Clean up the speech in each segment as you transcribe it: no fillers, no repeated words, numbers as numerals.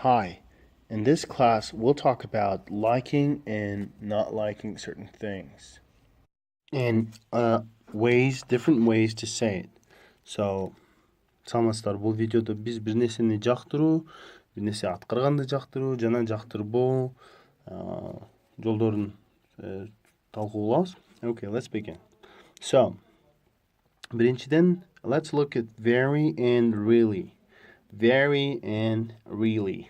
Hi, in this class we'll talk about liking and not liking certain things and different ways to say it. So, саламатсыздар, бұл видеода біз бір нәрсені жақтыру, бір нәрсе атқарғанды жақтыру, жана жақтырбоо жолдорун талкуулабыз. Okay, let's begin. So, биринчиден, let's look at very and really. Very and really.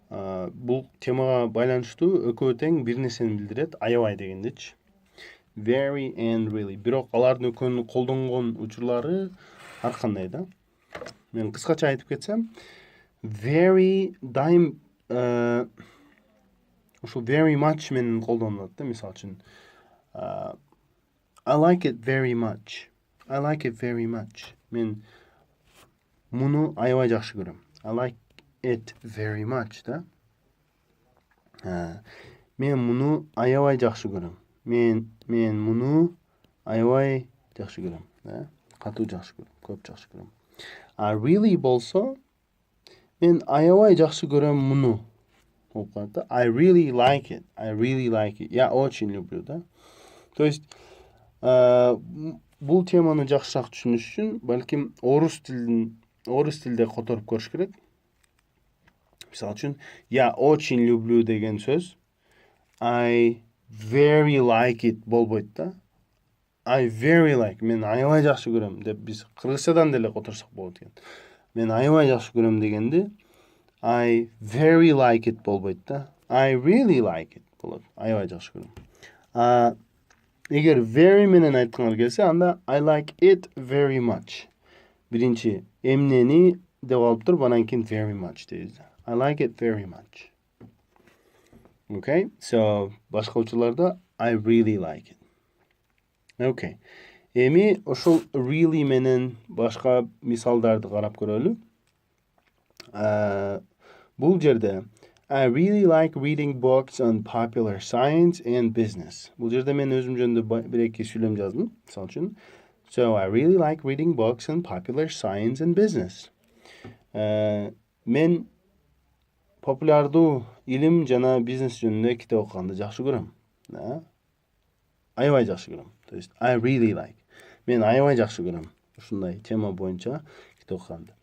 Бұл темаға байланыштуу экөө тең бир нерсени билдирет, аябай дегендечи. Very and really. Бирок алардын экөөнүн колдонгон учурлары ар кандай да. Мен кыскача айтып кетсем, very дайым ушул very much менен колдонулат да. Мисалы үчүн, I like it very much. I like it very much. Мен муну аябай жакшы көрөм. I like it very much да. Мен муну аябай жакшы көрөм. Мен муну аябай жакшы көрөм, да? Катуу жакшы көрөм, көп жакшы көрөм. I really болсо, мен аябай жакшы көрөм муну. Болуп калат да. I really like it. I really like it. Я очень люблю, да? То есть, бул теманы жакшыраак түшүнүш үчүн, балким орус тилде которуп көрүш керек. Мисалы үчүн, я очень люблю деген сөз I very like it болбойт да. I very like, мен аябай жакшы көрөм деп биз кыргызчадан деле которсок болот экен. Мен аябай жакшы көрөм дегенде I very like it болбойт да. I really like it болот. Аябай жакшы көрөм. Эгер very менен айткыңар келсе, анда I like it very much. Биринчи эмнени деп алып туруп, анан кийин very much дейбиз. I like it very much. Okay, so башка учурларда I really like it. Okay. Эми ошол really менен башка мисалдарды карап көрөлү. Бул жерде I really like reading books on popular science and business. Бул жерде мен өзүм жөнүндө бир-эки сүйлөм жаздым. Мисалы үчүн, so I really like reading books on popular science and business. Мен популярдуу илим жана бизнес жөнүндө китеп окуганды жакшы көрөм. Аябай жакшы көрөм. То есть I really like. Мен аябай жакшы көрөм ушундай тема боюнча китеп окуганды.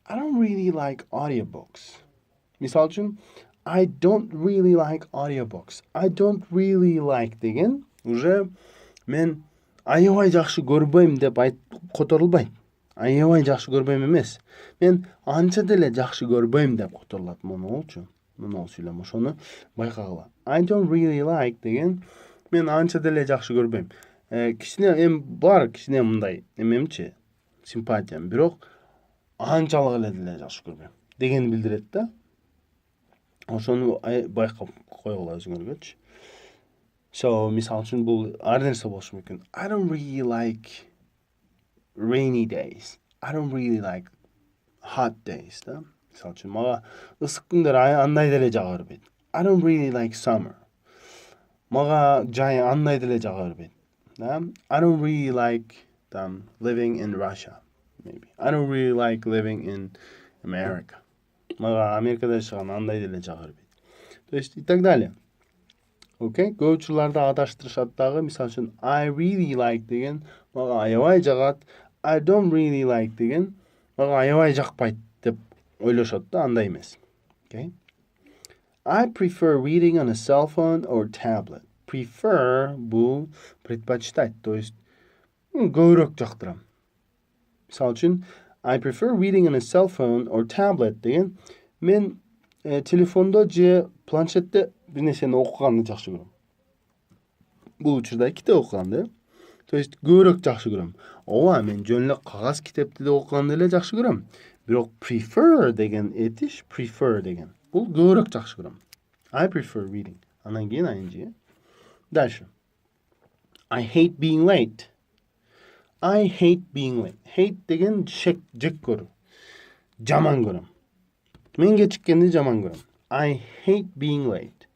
I don't really like audiobooks. Мисалы үчүн, I don't really like audiobooks. I don't really like деген уже мен аябай жакшы көрбөйм деп которулбайт. Аябай жакшы көрбөйм эмес. Мен анча деле жакшы көрбөйм деп которулат. Монолчу. Монол сүйлөм. Ошону байкагыла. I don't really like деген мен анча деле жакшы көрбөйм. Кичине бар, кичине мындай эмемчи, симпатиям, бирок анчалык эле деле жакшы көрбөйм деген билдирет да. Ошону байкап койгула өзүңөргөчү. So, мисалы үчүн бул ар нерсе болушу мүмкүн. I don't really like rainy days. I don't really like hot days, да. Мисалы үчүн, мага ысык күндөр андай деле жага бербейт. I don't really like summer. Мага жай андай деле жага бербейт. Да? I don't really like living in Russia, maybe. I don't really like living in America. Мага Америкада жашаган андай деле жага бербейт. То есть и так далее. Окей? Көп учурларда адаштырышат дагы. Мисалы үчүн I really like деген мага аябай жагат. I don't really like деген мага аябай жакпайт деп ойлошот да, андай эмес. Okay? I prefer reading on a cell phone or tablet. Prefer бул предпочитать, то есть көбүрөөк жактырам. Мисалы үчүн, I prefer reading on a cell phone or tablet деген мен телефондо же планшетте бир нерсени окуганды жакшы көрөм. Бул учурда китеп окуганды, то есть көбүрөөк жакшы көрөм. Ооба, мен жөн эле кагаз китепти окуганды эле жакшы көрөм. Бирок prefer деген этиш, prefer деген. Бул көбүрөөк жакшы көрөм. I prefer reading. Анан кийин ing. Дальше. I hate being late. I hate being late. Hate деген жек көрүү. Жаман көрөм. Мен кечиккенди жаман көрөм. I hate being late.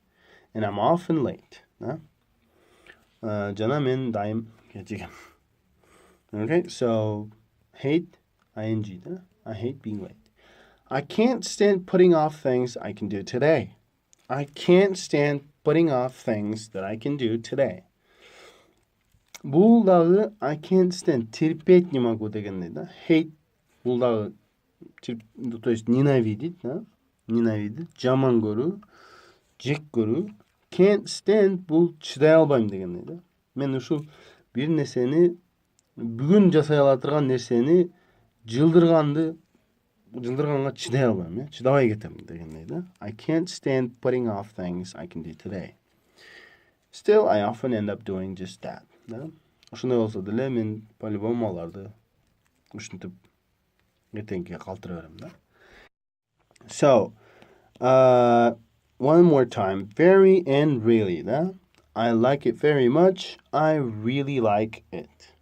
And I'm often late. Жана мен дайым кечигем. Okay, so hate, ing, да? I hate being late. I can't stand putting off things I can do today. I can't stand putting off things that I can do today. Бул дагы I can't stand терпеть не могу дегендей да. Hate бул дагы то есть ненавидеть, да? Ненавидеть, жаман көрүү, жек көрүү. Can't stand бул чыдай албайм дегендей да. Мен ушул бир нерсени бүгүн жасай ала турган нерсени жылдырганга чыдай албайм, чыдабай кетем дегендей да. I can't stand putting off things I can do today. Still, I often end up doing just that. Да? Ошондой болсо деле мен по-любому аларды ушинтип эртеңкиге калтыра берем да. So, one more time. Very and really, да? I like it very much. I really like it.